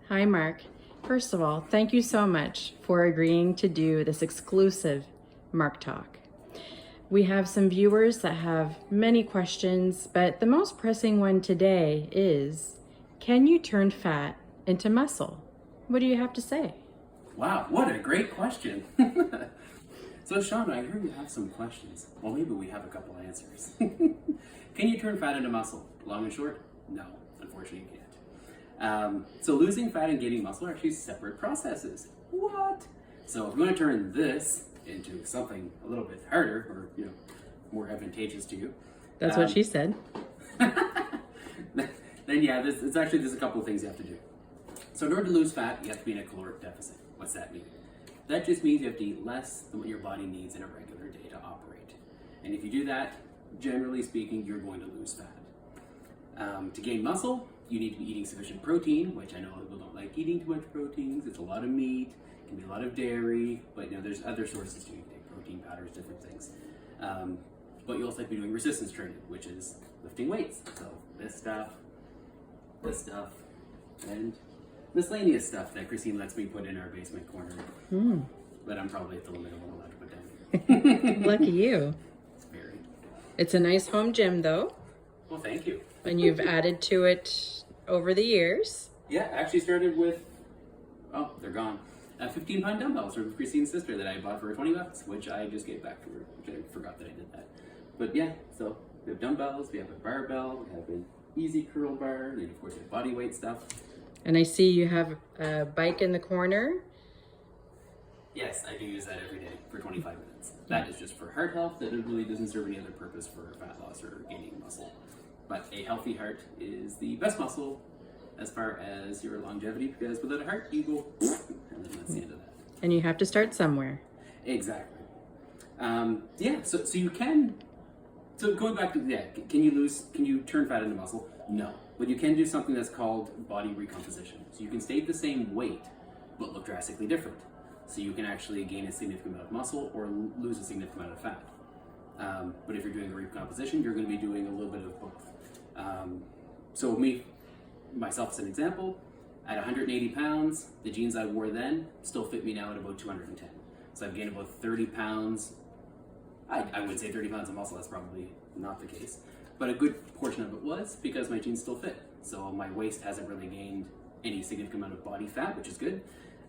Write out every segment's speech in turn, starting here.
Hi, Mark. First of all, thank you so much for agreeing to do this exclusive Mark Talk. We have some viewers that have many questions, but the most pressing one today is, can you turn fat into muscle? What do you have to say? Wow, what a great question. So, Sean, I hear you have some questions. Well, maybe we have a couple answers. Can you turn fat into muscle? Long and short? No, unfortunately, you can't. So, losing fat and gaining muscle are actually separate processes. What? So, if you want to turn this into something a little bit harder or more advantageous to you, That's what she said. then yeah, there's a couple of things you have to do. So in order to lose fat, you have to be in a caloric deficit. What's that mean? That just means you have to eat less than what your body needs in a regular day to operate. And if you do that, generally speaking, you're going to lose fat. To gain muscle, you need to be eating sufficient protein, which I know people don't like eating too much proteins. It's a lot of meat, it can be a lot of dairy, but there's other sources too. You can take protein powders, different things. But you also have to be doing resistance training, which is lifting weights. So this stuff, and miscellaneous stuff that Christine lets me put in our basement corner. But I'm probably at the limit of what I'm allowed to put down here. Lucky you. It's very. It's a nice home gym, though, Well, thank you. and you've added to it over the years. Yeah, actually started with, oh, they're gone. 15-pound dumbbells from Christine's sister that I bought for $20, which I just gave back to her, which I forgot that I did that. But yeah, so we have dumbbells, we have a barbell, we have an easy curl bar, and of course we have body weight stuff. And I see you have a bike in the corner. Yes, I do use that every day for 25 minutes. That is just for heart health. That really doesn't serve any other purpose for fat loss or gaining muscle. But a healthy heart is the best muscle as far as your longevity, because without a heart, you go, and then that's the end of that. And you have to start somewhere. Exactly. Yeah, so you can, so going back to, can you turn fat into muscle? No. But you can do something that's called body recomposition. So you can stay the same weight, but look drastically different. So you can actually gain a significant amount of muscle or lose a significant amount of fat. But if you're doing a recomposition, you're going to be doing a little bit of both. So myself as an example, at 180 pounds, the jeans I wore then still fit me now at about 210. So I've gained about 30 pounds. I would say 30 pounds of muscle, that's probably not the case. But a good portion of it was because my jeans still fit. So my waist hasn't really gained any significant amount of body fat, which is good.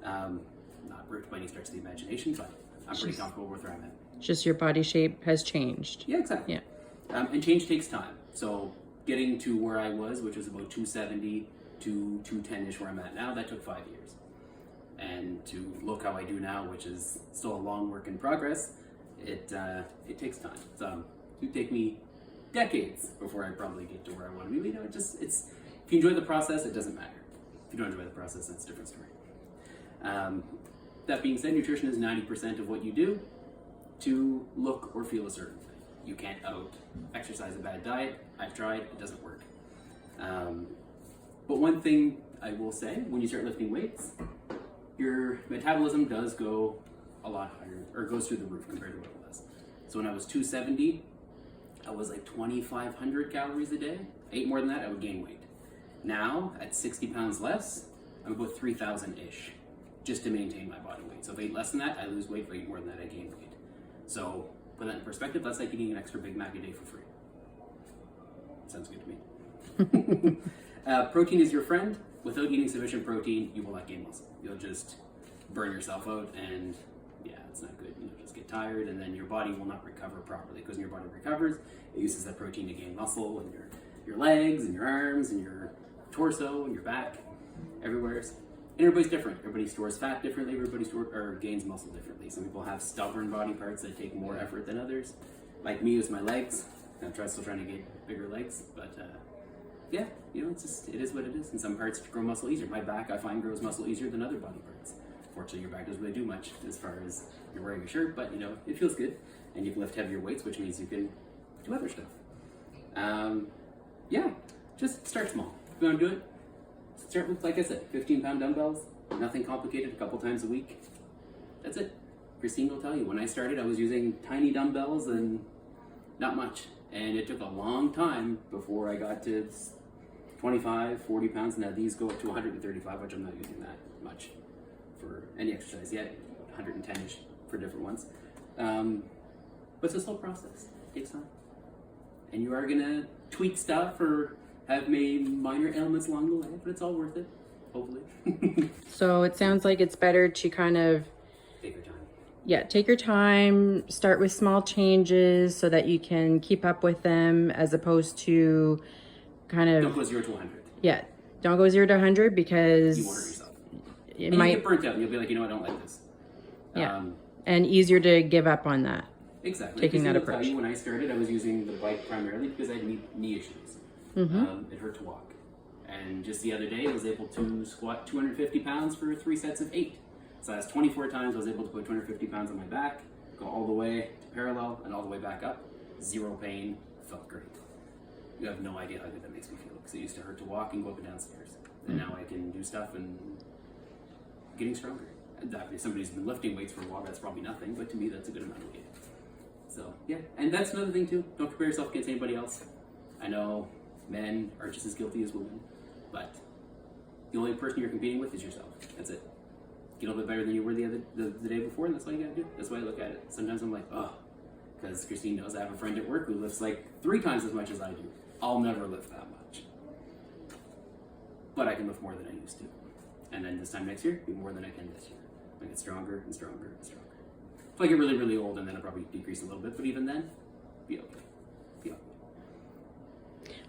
Not ripped by any stretch of the imagination, but I'm pretty comfortable with where I'm at. Just your body shape has changed. Yeah, exactly. Yeah. And change takes time. So getting to where I was, which was about 270 to 210-ish where I'm at now, that took 5 years. And to look how I do now, which is still a long work in progress, it takes time. So it would take me decades before I probably get to where I want to be. If you enjoy the process, it doesn't matter. If you don't enjoy the process, that's a different story. That being said, nutrition is 90% of what you do to look or feel a certain way. You can't out-exercise a bad diet. I've tried, it doesn't work. But one thing I will say, when you start lifting weights, your metabolism does go a lot higher, or goes through the roof compared to what it was. So when I was 270, I was like 2,500 calories a day. I ate more than that, I would gain weight. Now, at 60 pounds less, I'm about 3,000-ish, just to maintain my body weight. So if I eat less than that, I lose weight. If I eat more than that, I gain weight. So put that in perspective, that's like eating an extra Big Mac a day for free. Sounds good to me. Protein is your friend. Without eating sufficient protein, you will not gain muscle. You'll just burn yourself out, and yeah, it's not good. You'll just get tired, and then your body will not recover properly. Because when your body recovers, it uses that protein to gain muscle in your legs and your arms and your torso and your back, everywhere. And everybody's different. Everybody stores fat differently. Everybody gains muscle differently. Some people have stubborn body parts that take more effort than others. Like me, it's my legs. I'm still trying to get bigger legs, but yeah, it is what it is. And some parts grow muscle easier. My back, I find, grows muscle easier than other body parts. Fortunately, your back doesn't really do much as far as you're wearing a shirt, but it feels good, and you can lift heavier weights, which means you can do other stuff. Yeah, just start small. If you want to do it, start with, like I said, 15-pound dumbbells. Nothing complicated. A couple times a week. That's it. Christine will tell you. When I started, I was using tiny dumbbells and not much. And it took a long time before I got to 25, 40 pounds. Now these go up to 135, which I'm not using that much for any exercise yet. 110-ish for different ones. But it's a slow process. It takes time. And you are gonna tweak stuff or have minor ailments along the way, but it's all worth it, hopefully. So it sounds like it's better to kind of, Take your time. yeah, take your time, start with small changes so that you can keep up with them, as opposed to kind Don't of, go 0 to 100. yeah, don't go 0 to 100 because You won't hurt yourself. it And you might, get burnt out and you'll be like, you know, I don't like this. yeah, and easier to give up on that. Exactly. Taking that Because approach. when I started, I was using the bike primarily because I had knee issues. It hurt to walk. And just the other day, I was able to squat 250 pounds for 3 sets of 8. So that's 24 times I was able to put 250 pounds on my back, go all the way to parallel and all the way back up. Zero pain, felt great. You have no idea how good that makes me feel because it used to hurt to walk and go up and down stairs. And now I can do stuff and getting stronger. And if somebody's been lifting weights for a while, that's probably nothing, but to me, that's a good amount of weight. So, yeah. And that's another thing, too. Don't compare yourself against anybody else. I know men are just as guilty as women, but the only person you're competing with is yourself. That's it. Get a little bit better than you were the day before, and that's all you gotta do. That's why I look at it. Sometimes I'm like, oh, because Christine knows I have a friend at work who lifts like 3 times as much as I do. I'll never lift that much. But I can lift more than I used to. And then this time next year, be more than I can this year. I get stronger and stronger and stronger. If I get really, really old, and then I'll probably decrease a little bit, but even then, be okay. Be okay.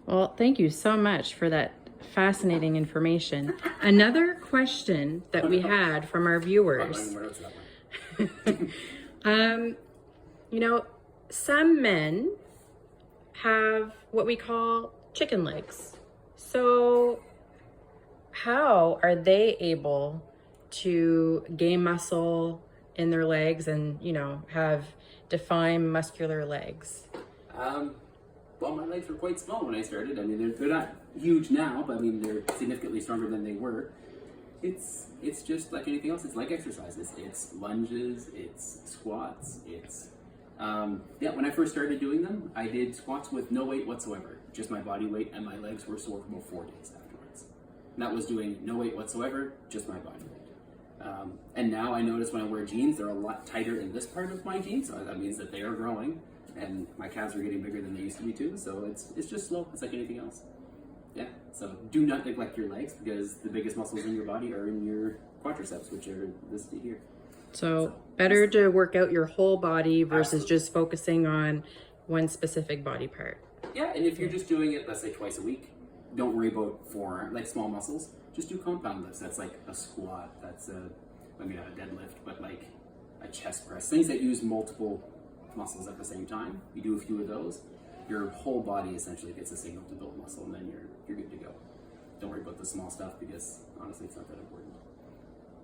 Well, thank you so much for that fascinating information. Another question that we had from our viewers. You know, some men have what we call chicken legs. So how are they able to gain muscle in their legs and, you know, have defined muscular legs? Well, my legs were quite small when I started. I mean, they're not huge now, but I mean, they're significantly stronger than they were. It's just like anything else. It's like exercises. It's lunges, it's squats, it's... when I first started doing them, I did squats with no weight whatsoever, just my body weight, and my legs were sore for about 4 days afterwards. And that was doing no weight whatsoever, just my body weight. And now I notice when I wear jeans, they're a lot tighter in this part of my jeans, so that means that they are growing, and my calves are getting bigger than they used to be too, so it's just slow. It's like anything else. Yeah, so do not neglect your legs because the biggest muscles in your body are in your quadriceps, which are listed here. So better to work out your whole body versus Absolutely. just focusing on one specific body part. Yeah, and if you're just doing it, let's say twice a week, don't worry about forearm, like small muscles. Just do compound lifts. That's like a squat. That's not a deadlift, but like a chest press. Things that use multiple muscles at the same time. You do a few of those, your whole body essentially gets a signal to build muscle, and then you're good to go. Don't worry about the small stuff because honestly, it's not that important.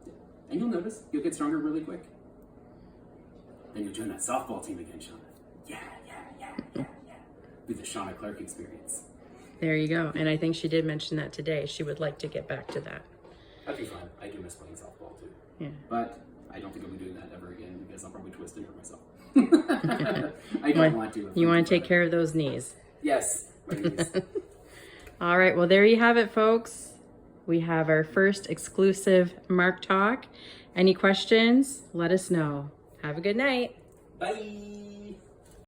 Yeah. And you'll notice you'll get stronger really quick. Then you'll join that softball team again, Shauna. Yeah. Do the Shauna Clark experience. There you go. And I think she did mention that today. She would like to get back to that. That'd be fun. I do miss playing softball too. Yeah. But I don't think I'll be doing that ever again because I'll probably twist and hurt myself. I don't want to. You want to take care of those knees. Yes. My knees. All right. Well, there you have it, folks. We have our first exclusive Mark Talk. Any questions? Let us know. Have a good night. Bye.